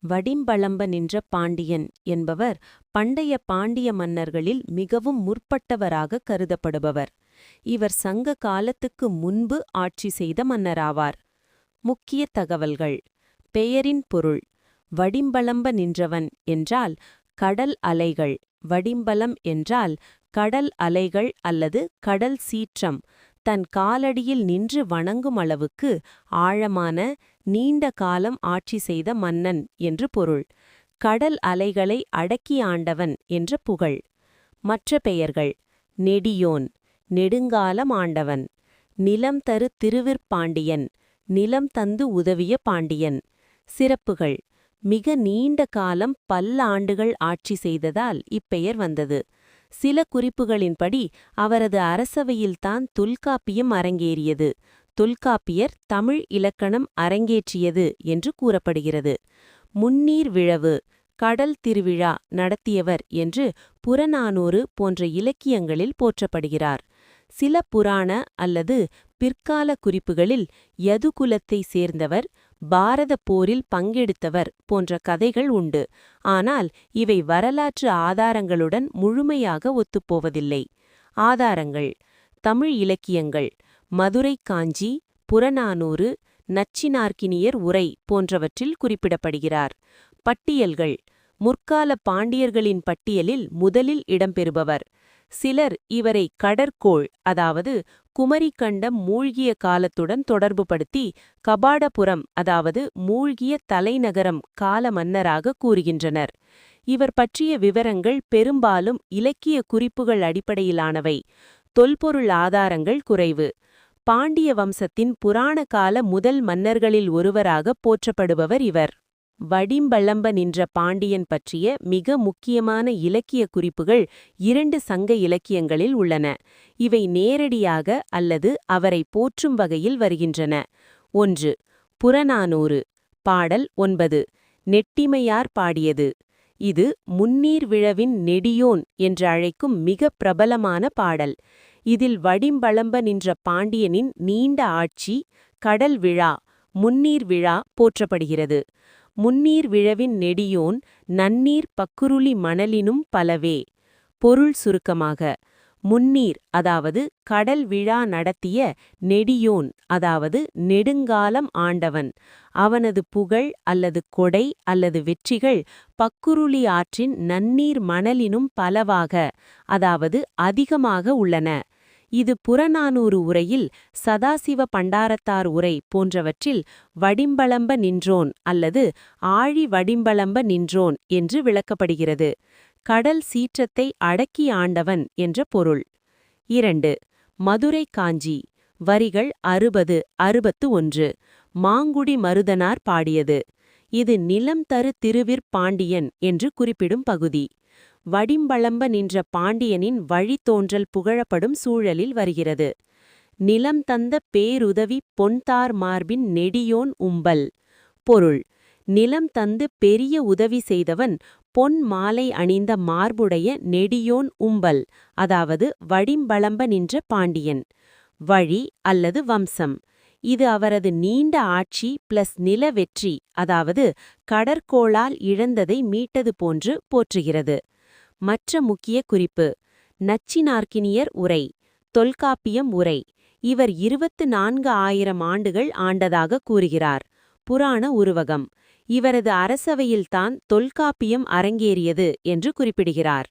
வடிம்பளம்ப நின்ற பாண்டியன் என்பவர் பண்டைய பாண்டிய மன்னர்களில் மிகவும் முற்பட்டவராக கருதப்படுபவர். இவர் சங்க காலத்துக்கு முன்பு ஆட்சி செய்த மன்னராவார். முக்கிய தகவல்கள். பெயரின் பொருள். வடிம்பளம்ப நின்றவன் என்றால் கடல் அலைகள். வடிம்பலம் என்றால் கடல் அலைகள் அல்லது கடல் சீற்றம். தன் காலடியில் நின்று வணங்கும் அளவுக்கு ஆழமான நீண்ட காலம் ஆட்சி செய்த மன்னன் என்று பொருள். கடல் அலைகளை அடக்கி ஆண்டவன் என்ற புகழ். மற்ற பெயர்கள். நெடியோன், நெடுங்காலம் ஆண்டவன். நிலம் தரு திருவிற்பாண்டியன், நிலம் தந்து உதவிய பாண்டியன். சிறப்புகள். மிக நீண்ட காலம் பல்லாண்டுகள் ஆட்சி செய்ததால் இப்பெயர் வந்தது. சில குறிப்புகளின்படி அவரது அரசவையில்தான் தொல்காப்பியம் அரங்கேறியது. தொல்காப்பியர் தமிழ் இலக்கணம் அரங்கேற்றியது என்று கூறப்படுகிறது. முன்னீர் விழவு, கடல் திருவிழா நடத்தியவர் என்று புறநானூறு போன்ற இலக்கியங்களில் போற்றப்படுகிறார். சில புராண அல்லது பிற்கால குறிப்புகளில் யதுகுலத்தை சேர்ந்தவர், பாரத போரில் பங்கெடுத்தவர் போன்ற கதைகள் உண்டு. ஆனால் இவை வரலாற்று ஆதாரங்களுடன் முழுமையாக ஒத்துப்போவதில்லை. ஆதாரங்கள். தமிழ் இலக்கியங்கள். மதுரை காஞ்சி, புறநானூறு, நச்சினார்க்கினியர் உரை போன்றவற்றில் குறிப்பிடப்படுகிறார். பட்டியல்கள். முற்கால பாண்டியர்களின் பட்டியலில் முதலில் இடம்பெறுபவர். சிலர் இவரை கடற்கோள், அதாவது குமரிக்கண்டம் மூழ்கிய காலத்துடன் தொடர்புபடுத்தி கபாடபுரம், அதாவது மூழ்கிய தலைநகரம் கால மன்னராக கூறுகின்றனர். இவர் பற்றிய விவரங்கள் பெரும்பாலும் இலக்கிய குறிப்புகள் அடிப்படையிலானவை. தொல்பொருள் ஆதாரங்கள் குறைவு. பாண்டிய வம்சத்தின் புராண கால முதல் மன்னர்களில் ஒருவராக போற்றப்படுபவர் இவர். வடிம்பளம்ப நின்ற பாண்டியன் பற்றிய மிக முக்கியமான இலக்கிய குறிப்புகள் 2 சங்க இலக்கியங்களில் உள்ளன. இவை நேரடியாக அல்லது அவரை போற்றும் வகையில் வருகின்றன. 1. புறநானூறு. பாடல் 9. நெட்டிமையார் பாடியது. இது முன்னீர் விழவின் நெடியோன் என்று அழைக்கும் மிக பிரபலமான பாடல். இதில் வடிம்பளம்ப நின்ற பாண்டியனின் நீண்ட ஆட்சி, கடல் விழா, முன்னீர் விழா போற்றப்படுகிறது. முன்னீர் விழவின் நெடியோன் நன்னீர் பக்குருளி மணலினும் பலவே. பொருள் சுருக்கமாக. முன்னீர் அதாவது கடல் விழா நடத்திய நெடியோன் அதாவது நெடுங்காலம் ஆண்டவன். அவனது புகழ் அல்லது கொடை அல்லது வெற்றிகள் பக்குருளி ஆற்றின் நன்னீர் மணலினும் பலவாக, அதாவது அதிகமாக உள்ளன. இது புறநானூறு உரையில், சதாசிவ பண்டாரத்தார் உரை போன்றவற்றில் வடிம்பளம்ப நின்றோன் அல்லது ஆழி வடிம்பளம்ப நின்றோன் என்று விளக்கப்படுகிறது. கடல் சீற்றத்தை அடக்கி ஆண்டவன் என்ற பொருள். 2. மதுரை காஞ்சி. வரிகள் 60, 61. மாங்குடி மருதனார் பாடியது. இது நிலம் தரு திருவிற்பாண்டியன் என்று குறிப்பிடும் பகுதி. வடிம்பளம்ப நின்ற பாண்டியனின் வழித்தோன்றல் புகழப்படும் சூழலில் வருகிறது. நிலம் தந்த பேருதவி பொன்தார் மார்பின் நெடியோன் உம்பல். பொருள். நிலம் தந்து பெரிய உதவி செய்தவன் பொன் மாலை அணிந்த மார்புடைய நெடியோன் உம்பல், அதாவது வடிம்பளம்ப நின்ற பாண்டியன். வழி அல்லது வம்சம். இது அவரது நீண்ட ஆட்சி பிளஸ் நில வெற்றி, அதாவது கடற்கோளால் இழந்ததை மீட்டது போன்று போற்றுகிறது. மற்ற முக்கிய குறிப்பு. நச்சினார்க்கினியர் உரை, தொல்காப்பியம் உரை. இவர் 24,000 ஆண்டுகள் ஆண்டதாக கூறுகிறார். புராண உருவகம். இவரது அரசவையில்தான் தொல்காப்பியம் அரங்கேறியது என்று குறிப்பிடுகிறார்.